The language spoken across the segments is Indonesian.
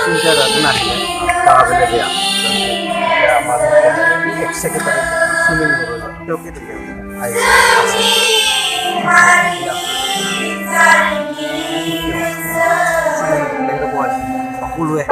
চিন্তা রাখনা তাহলে দিয়া আমাদের এক সেক্রেটারি সুমিল তোকে দিলে I Puluh ya.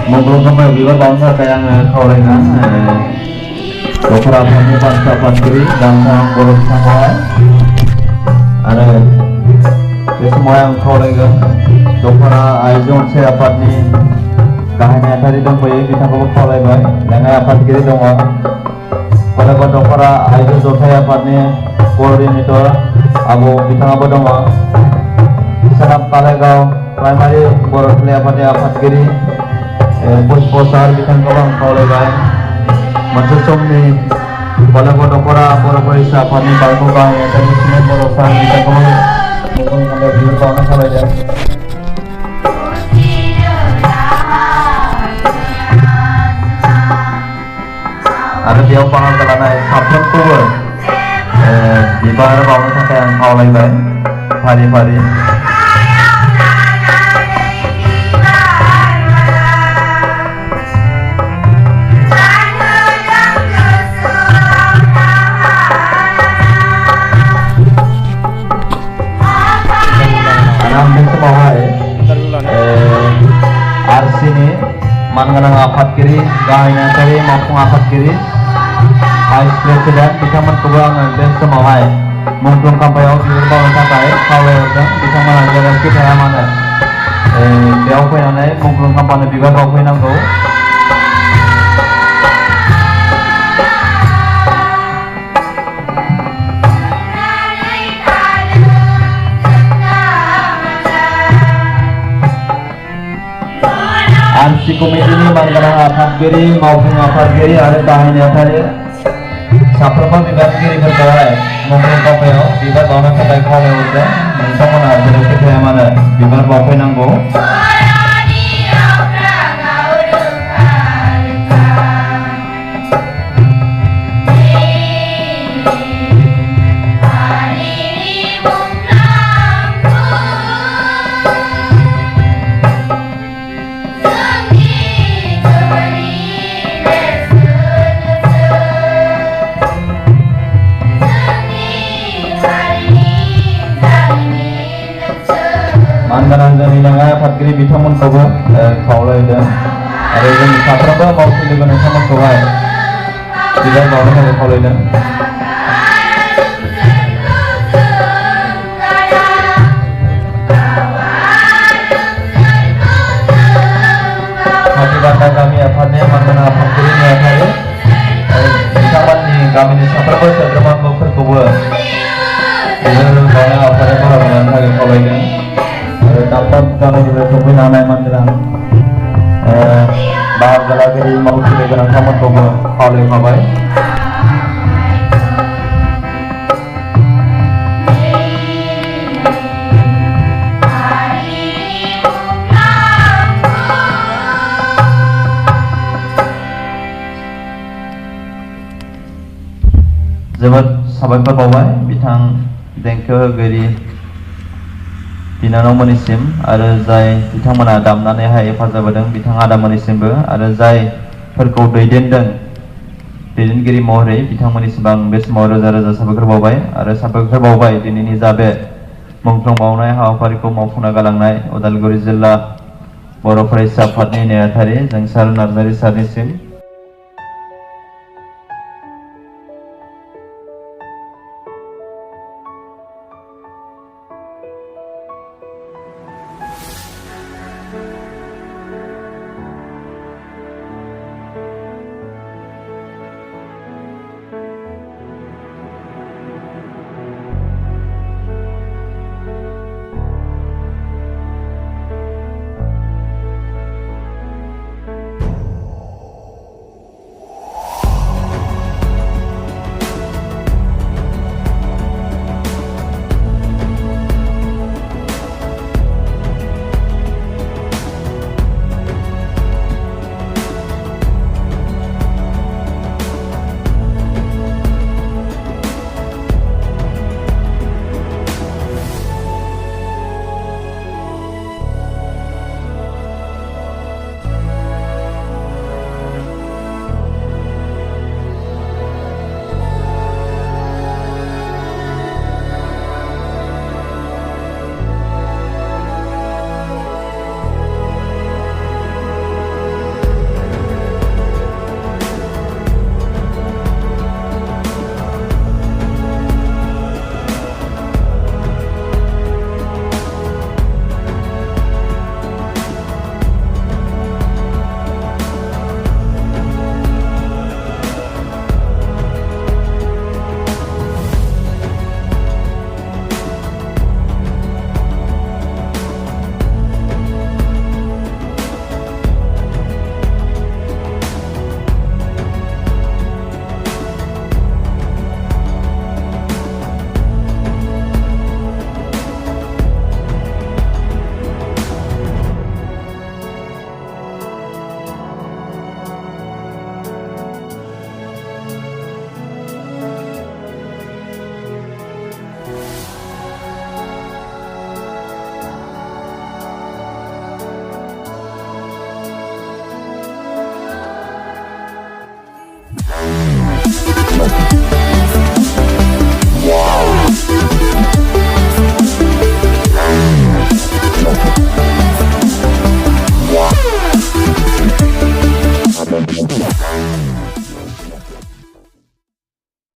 Monggo biar bangsa kayak kaulengan beberapa bangsa pantri dan bolong sama ada di semua yang kaulengan beberapa ayon saya dapat nih kahanya tadi dong boy kita kau kaulengan yang dapat kiri dong pada beberapa ayon saya dapat nih bolong itu abu kita ngapa dong senap kalegau primary bolong dapat kiri posar bitan kawang kaulai baik macam ni pada pora isa pani balko bang yang tadi sini porosan bitan kawang mungkin ada biar bang salah ya ada dia pangan kelana sabun kuber di bawah bang sampai yang kaulai baik hari-hari Arsini manganang apat kiri gahina tadi maupun apat kiri Vice President bisa menkubang dan semua mungkin kampai au di bawah sampai kawai orang bisa mengajar kita yang mana dia apa yang naik mungkin kampai biar apa yang nanggo Ansi komite ini menggerak apat kiri maupun apat kiri ada bahannya tadi. Saprapa bibat kiri bergerak, mungkin kopeo bibat orang sampai kau udah, minta mana jadi kita yang mana bibat bawa penanggo. मानगोनां जोंनि लेङाइ आफादगिरि बिथांमोनखौबो खावलायदों आरो जोंनि साफ्रोमबो मावथि लोगो नोंथांमोनखौहाय बिदाय बावनो थाखाय खावलायदों। खाथिबान्धा गामि आफादनि मानगोनां आफादगिरि नेहाथारि बिथांमोननि गामिनि साफ्रोमबो सोद्रोमाफोरखौबो बिबार बावनाय हाबाफारियाव बाहागो लानो थाखाय खावलायदों आरो दाब दाब गामिनिफ्राय सफैनो हानाय मानगोनां बाहागो लागिरि मावथि लोगो नोंथांमोनखौबो खावलायखाबाय। जोबोद साबायखर बावबाय बिथां देंखो होगिरि बिनानावमोननिसिम आरो जाय बिथांमोना दामनानैहाय हेफाजाब होदों बिथां आदामोननिसिमबो आरो जायफोरखौ दैदेनगिरि महरै बिथांमोननिसिम आं बे समाव रोजा रोजा साबायखर बावबाय आरो साबायखर बावबाय दिनैनि जा बे मुंख्लं बावनाय हाबाफारिखौ मावफुंना गालांनाय उदालगुरि जिल्ला बर' फरायसा आफादनि नेहाथारि जोंसार नार्जारि सारनिसिम। Wow.